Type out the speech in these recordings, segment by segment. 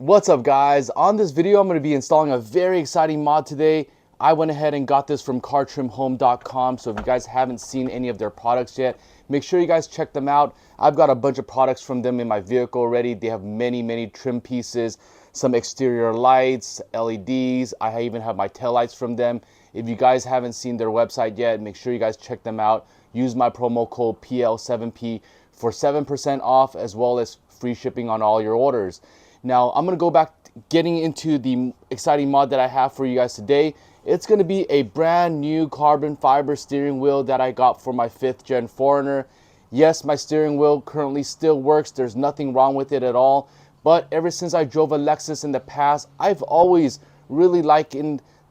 What's up guys? On this video I'm going to be installing a very exciting mod today. I went ahead and got this from cartrimhome.com, so if you guys haven't seen any of their products yet, make sure you guys check them out. I've got a bunch of products from them in my vehicle already. They have many trim pieces, some exterior lights, LEDs. I even have my taillights from them. If you guys haven't seen their website yet, make sure you guys check them out. Use my promo code PL7P for 7% off, as well as free shipping on all your orders. Now, I'm going to go back getting into the exciting mod that I have for you guys today. It's going to be a brand new carbon fiber steering wheel that I got for my 5th gen 4Runner. Yes, my steering wheel currently still works. There's nothing wrong with it at all. But ever since I drove a Lexus in the past, I've always really liked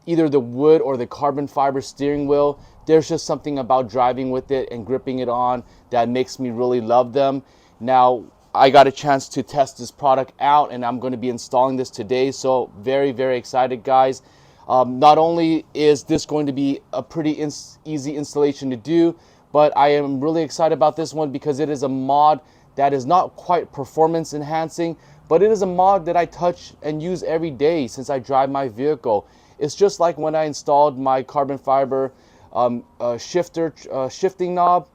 either the wood or the carbon fiber steering wheel. There's just something about driving with it and gripping it on that makes me really love them. Now, I got a chance to test this product out and I'm going to be installing this today, so very excited guys. Not only is this going to be a pretty easy installation to do, but I am really excited about this one because it is a mod that is not quite performance enhancing, but it is a mod that I touch and use every day since I drive my vehicle. It's just like when I installed my carbon fiber shifting knob.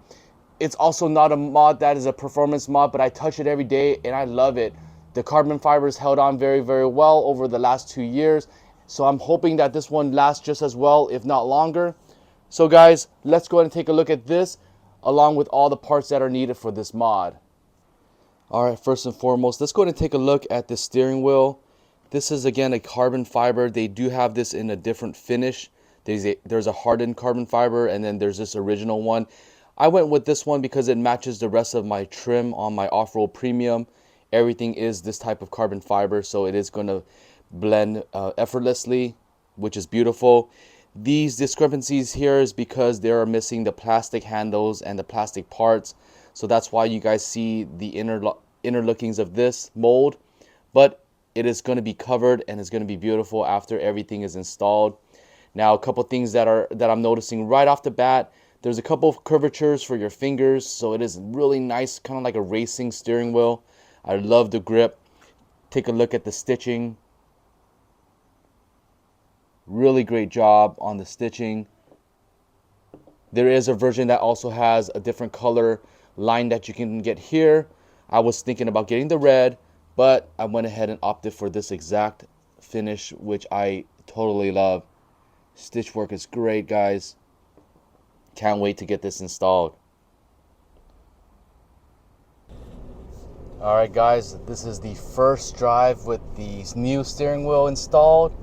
It's also not a mod that is a performance mod, but I touch it every day and I love it. The carbon fibers held on very well over the last 2 years, so I'm hoping that this one lasts just as well, if not longer. So guys, let's go ahead and take a look at this along with all the parts that are needed for this mod. Alright, first and foremost, let's go ahead and take a look at the steering wheel. This is again a carbon fiber. They do have this in a different finish. There's a hardened carbon fiber and then there's this original one. I went with this one because it matches the rest of my trim on my off-road premium. Everything is this type of carbon fiber, so it is going to blend effortlessly, which is beautiful. These discrepancies here is because they are missing the plastic handles and the plastic parts, so that's why you guys see the inner lookings of this mold, but it is going to be covered and it's going to be beautiful after everything is installed. Now, a couple things that I'm noticing right off the bat. There's a couple of curvatures for your fingers, so it is really nice, kind of like a racing steering wheel. I love the grip. Take a look at the stitching. Really great job on the stitching. There is a version that also has a different color line that you can get here. I was thinking about getting the red, but I went ahead and opted for this exact finish, which I totally love. Stitch work is great, guys. Can't wait to get this installed. Alright guys, this is the first drive with the new steering wheel installed.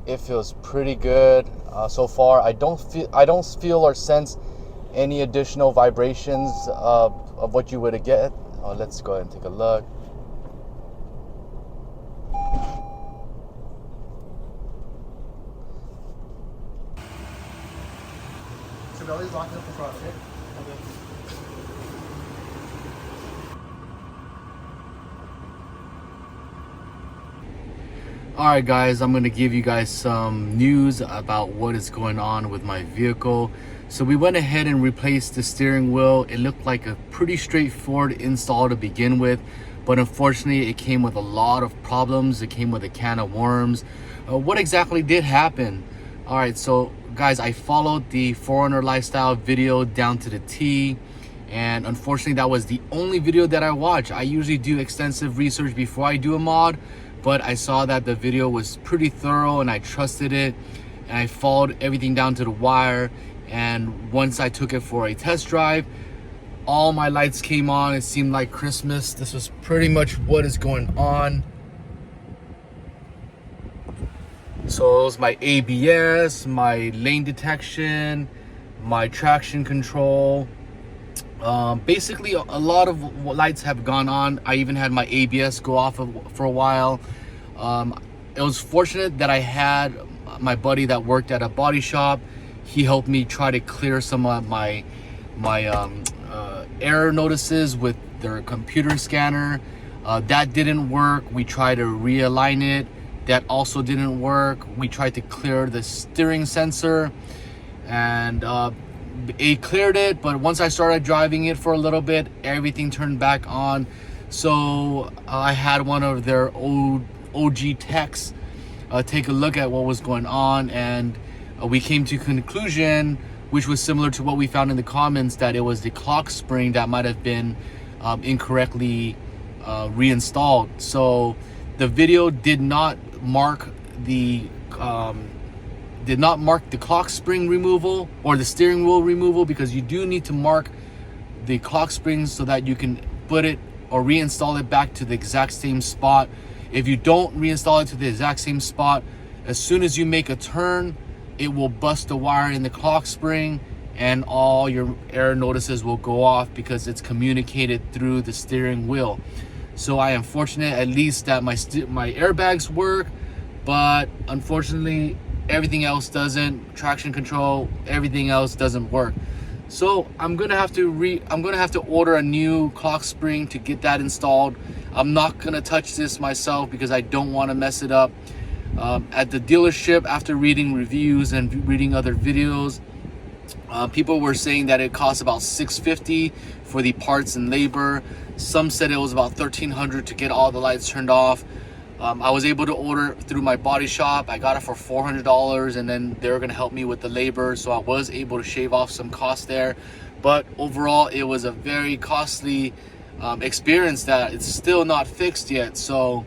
It feels pretty good so far. I don't feel or sense any additional vibrations of what you would get. Let's go ahead and take a look. Belly's locking up the front here. Alright guys, I'm going to give you guys some news about what is going on with my vehicle. So we went ahead and replaced the steering wheel. It looked like a pretty straightforward install to begin with, but unfortunately it came with a lot of problems. It came with a can of worms. What exactly did happen? Alright, so guys, I followed the 4Runner lifestyle video down to the T, and unfortunately that was the only video that I watched. I usually do extensive research before I do a mod, but I saw that the video was pretty thorough and I trusted it, and I followed everything down to the wire. And once I took it for a test drive, all my lights came on. It seemed like Christmas. This was pretty much what is going on. So it was my ABS, my lane detection, my traction control. Basically, a lot of lights have gone on. I even had my ABS go off for a while. It was fortunate that I had my buddy that worked at a body shop. He helped me try to clear some of my error notices with their computer scanner. That didn't work. We tried to realign it. That also didn't work. We tried to clear the steering sensor and it cleared it, but once I started driving it for a little bit, everything turned back on. So I had one of their OG techs take a look at what was going on, and we came to a conclusion, which was similar to what we found in the comments, that it was the clock spring that might have been incorrectly reinstalled. So the video did not mark the clock spring removal or the steering wheel removal, because you do need to mark the clock springs so that you can put it or reinstall it back to the exact same spot. If you don't reinstall it to the exact same spot, as soon as you make a turn, it will bust the wire in the clock spring and all your error notices will go off because it's communicated through the steering wheel. So I am fortunate at least that my airbags work, but unfortunately everything else doesn't. Traction control, everything else doesn't work. So I'm gonna have to order a new clock spring to get that installed. I'm not gonna touch this myself because I don't want to mess it up. At the dealership, after reading reviews and reading other videos, people were saying that it costs about $650 for the parts and labor. Some said it was about $1,300 to get all the lights turned off. I was able to order through my body shop. I got it for $400, and then they were going to help me with the labor, so I was able to shave off some costs there. But overall, it was a very costly experience that it's still not fixed yet. So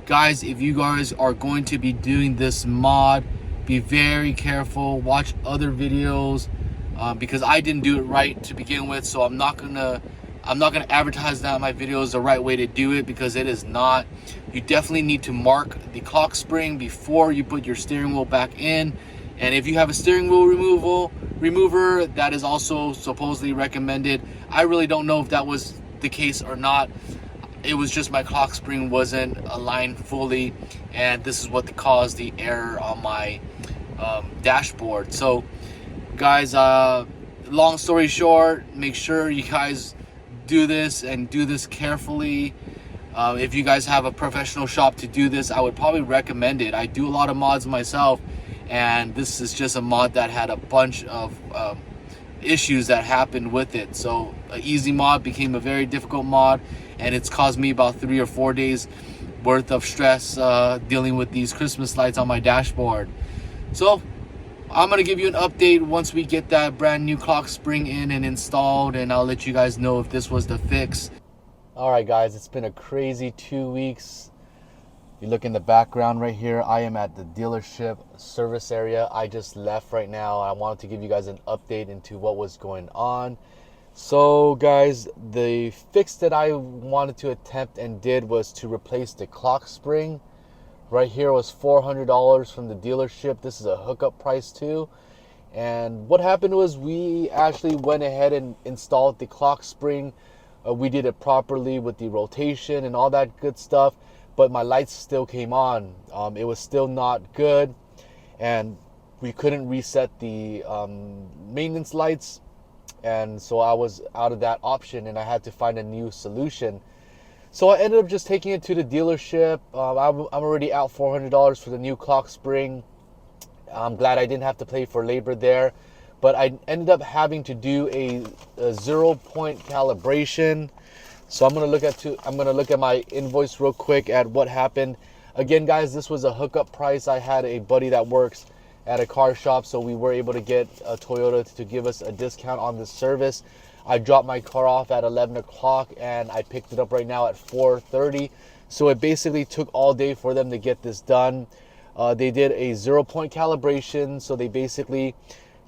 guys, if you guys are going to be doing this mod, be very careful. Watch other videos, because I didn't do it right to begin with, so I'm not gonna advertise that my video is the right way to do it, because it is not. You definitely need to mark the clock spring before you put your steering wheel back in. And if you have a steering wheel remover, that is also supposedly recommended. I really don't know if that was the case or not. It was just my clock spring wasn't aligned fully, and this is what caused the error on my dashboard. So guys, long story short, make sure you guys do this and do this carefully. If you guys have a professional shop to do this, I would probably recommend it. I do a lot of mods myself, and this is just a mod that had a bunch of issues that happened with it. So an easy mod became a very difficult mod, and it's caused me about 3 or 4 days worth of stress dealing with these Christmas lights on my dashboard. So I'm gonna give you an update once we get that brand new clock spring in and installed, and I'll let you guys know if this was the fix. All right guys, it's been a crazy 2 weeks. You look in the background right here, I am at the dealership service area. I just left right now. I wanted to give you guys an update into what was going on. So guys, the fix that I wanted to attempt and did was to replace the clock spring. Right here was $400 from the dealership. This is a hookup price too. And what happened was we actually went ahead and installed the clock spring. We did it properly with the rotation and all that good stuff, but my lights still came on. It was still not good, and we couldn't reset the maintenance lights, and so I was out of that option and I had to find a new solution. So I ended up just taking it to the dealership. I'm already out $400 for the new clock spring. I'm glad I didn't have to pay for labor there, but I ended up having to do a 0-point calibration. So I'm gonna look at my invoice real quick at what happened. Again, guys, this was a hookup price. I had a buddy that works at a car shop, so we were able to get a Toyota to give us a discount on this service. I dropped my car off at 11 o'clock and I picked it up right now at 4:30. So it basically took all day for them to get this done. They did a 0-point calibration, so they basically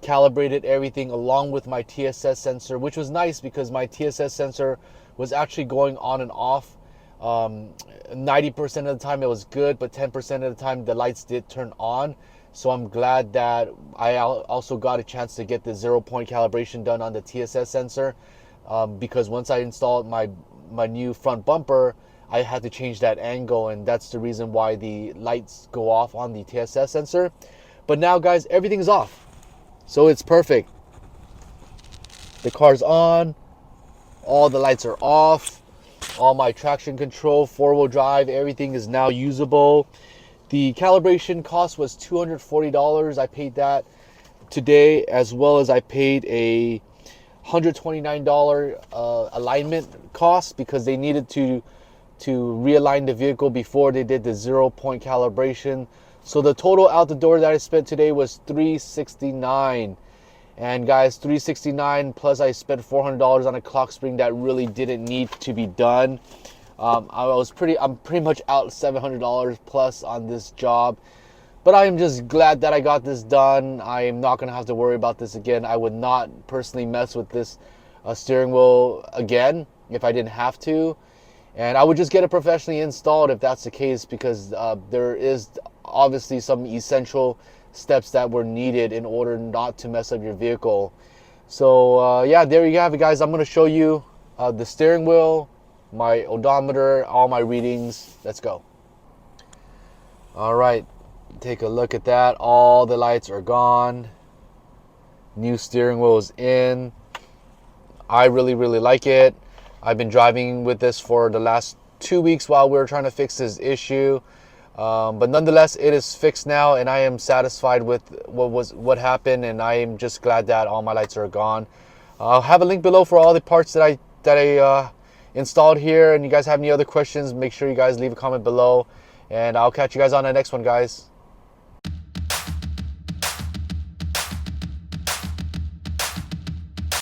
calibrated everything along with my TSS sensor, which was nice because my TSS sensor was actually going on and off. 90% of the time it was good, but 10% of the time the lights did turn on. So I'm glad that I also got a chance to get the 0-point calibration done on the TSS sensor, because once I installed my new front bumper, I had to change that angle, and that's the reason why the lights go off on the TSS sensor. But now, guys, everything's off, so it's perfect. The car's on, all the lights are off, all my traction control, 4-wheel drive, everything is now usable. The calibration cost was $240. I paid that today, as well as I paid a $129 alignment cost because they needed to realign the vehicle before they did the 0-point calibration. So the total out the door that I spent today was $369. And guys, $369 plus I spent $400 on a clock spring that really didn't need to be done. I'm pretty much out $700 plus on this job. But I am just glad that I got this done. I am not going to have to worry about this again. I would not personally mess with this steering wheel again if I didn't have to. And I would just get it professionally installed if that's the case, because there is obviously some essential steps that were needed in order not to mess up your vehicle. So yeah, there you have it, guys. I'm going to show you the steering wheel, my odometer, all my readings. Let's go. All right. Take a look at that. All the lights are gone. New steering wheel is in. I really like it. I've been driving with this for the last 2 weeks while we were trying to fix this issue. But nonetheless, it is fixed now, and I am satisfied with what happened, and I am just glad that all my lights are gone. I'll have a link below for all the parts that I installed here, and you guys have any other questions, make sure you guys leave a comment below, and I'll catch you guys on the next one, guys.